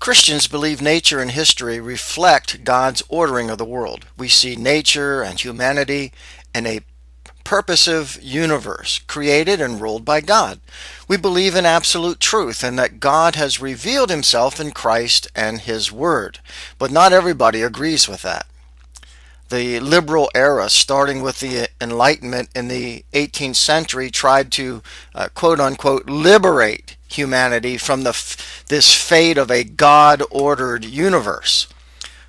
Christians believe nature and history reflect God's ordering of the world. We see nature and humanity in a purposive universe created and ruled by God. We believe in absolute truth and that God has revealed himself in Christ and his word. But not everybody agrees with that. The liberal era, starting with the Enlightenment in the 18th century, tried to quote-unquote liberate humanity from this fate of a God-ordered universe.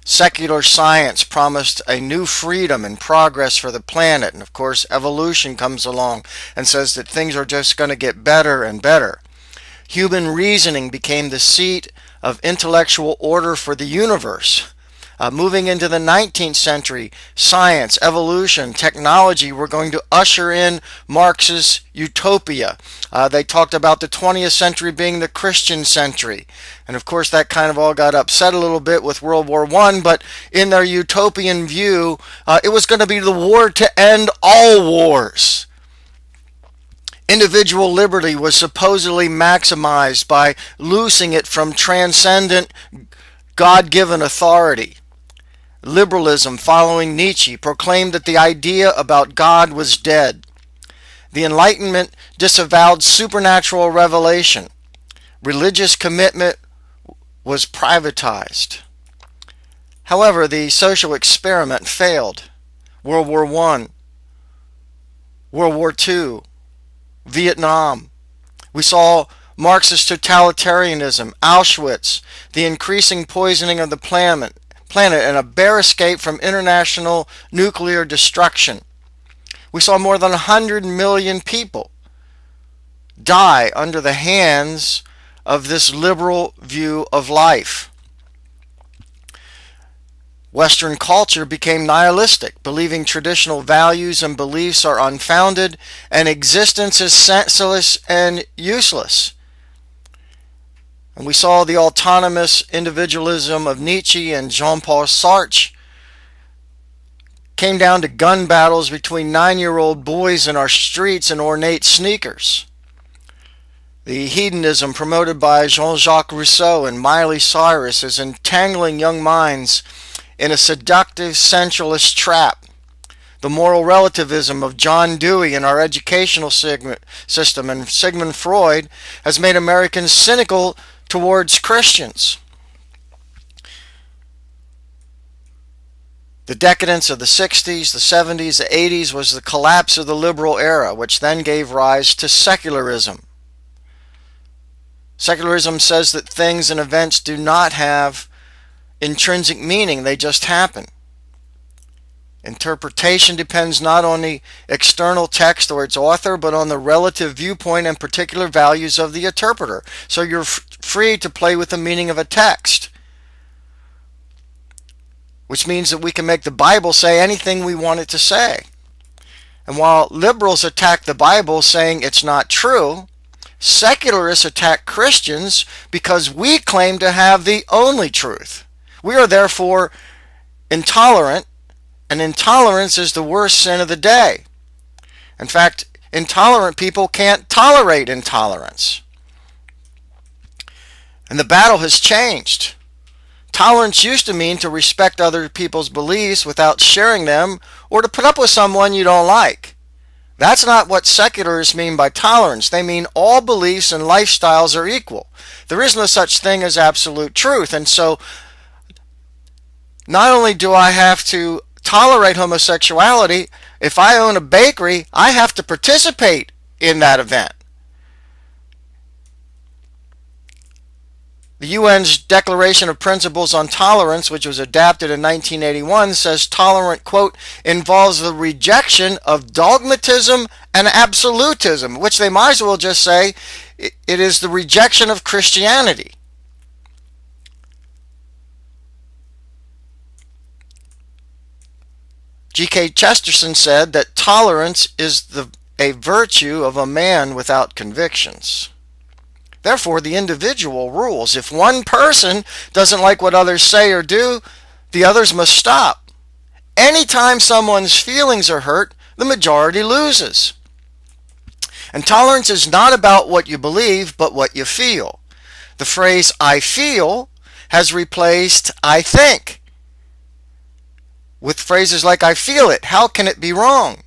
Secular science promised a new freedom and progress for the planet, and of course evolution comes along and says that things are just going to get better and better. Human reasoning became the seat of intellectual order for the universe. Moving into the 19th century, science, evolution, technology were going to usher in Marx's utopia. They talked about the 20th century being the Christian century. And of course that kind of all got upset a little bit with World War I, but in their utopian view, it was going to be the war to end all wars. Individual liberty was supposedly maximized by loosing it from transcendent God-given authority. Liberalism, following Nietzsche, proclaimed that the idea about God was dead. The Enlightenment disavowed supernatural revelation. Religious commitment was privatized. However, the social experiment failed. World War I, World War II, Vietnam. We saw Marxist totalitarianism, Auschwitz, the increasing poisoning of the planet, and a bare escape from international nuclear destruction. We saw more than 100 million people die under the hands of this liberal view of life. Western culture became nihilistic, believing traditional values and beliefs are unfounded and existence is senseless and useless. And we saw the autonomous individualism of Nietzsche and Jean-Paul Sartre came down to gun battles between 9-year-old boys in our streets in ornate sneakers. The hedonism promoted by Jean-Jacques Rousseau and Miley Cyrus is entangling young minds in a seductive sensualist trap. The moral relativism of John Dewey in our educational system and Sigmund Freud has made Americans cynical towards Christians. The decadence of the 60s, the 70s, the 80s was the collapse of the liberal era, which then gave rise to secularism. Secularism says that things and events do not have intrinsic meaning, they just happen. Interpretation depends not on the external text or its author, but on the relative viewpoint and particular values of the interpreter. So you're free to play with the meaning of a text, which means that we can make the Bible say anything we want it to say. And while liberals attack the Bible saying it's not true, secularists attack Christians because we claim to have the only truth. We are therefore intolerant, and intolerance is the worst sin of the day. In fact, intolerant people can't tolerate intolerance. And the battle has changed. Tolerance used to mean to respect other people's beliefs without sharing them, or to put up with someone you don't like. That's not what secularists mean by tolerance. They mean all beliefs and lifestyles are equal. There is no such thing as absolute truth. And so, not only do I have to tolerate homosexuality, if I own a bakery, I have to participate in that event. The UN's Declaration of Principles on Tolerance, which was adapted in 1981, says tolerant, quote, involves the rejection of dogmatism and absolutism, which they might as well just say it is the rejection of Christianity. G.K. Chesterton said that tolerance is a virtue of a man without convictions. Therefore, the individual rules. If one person doesn't like what others say or do, the others must stop. Anytime someone's feelings are hurt, the majority loses. And tolerance is not about what you believe, but what you feel. The phrase, I feel, has replaced "I think" with phrases like "I feel it. How can it be wrong?"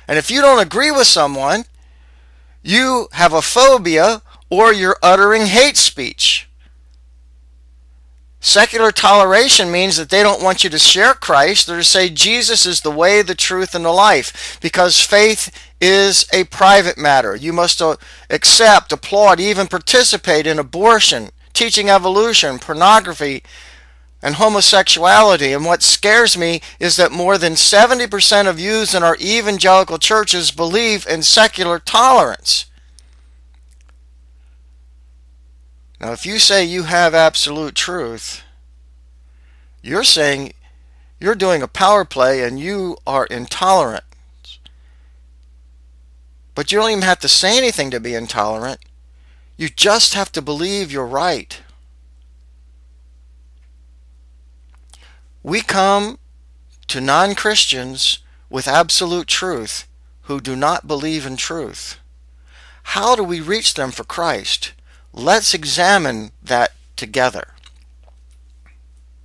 And if you don't agree with someone, you have a phobia or you're uttering hate speech. Secular toleration means that they don't want you to share Christ or to say Jesus is the way, the truth, and the life, because faith is a private matter. You must accept, applaud, even participate in abortion, teaching evolution, pornography, and homosexuality. And what scares me is that more than 70% of youths in our evangelical churches believe in secular tolerance. Now, if you say you have absolute truth, you're saying you're doing a power play and you are intolerant. But you don't even have to say anything to be intolerant. You just have to believe you're right. We come to non-Christians with absolute truth who do not believe in truth. How do we reach them for Christ? Let's examine that together.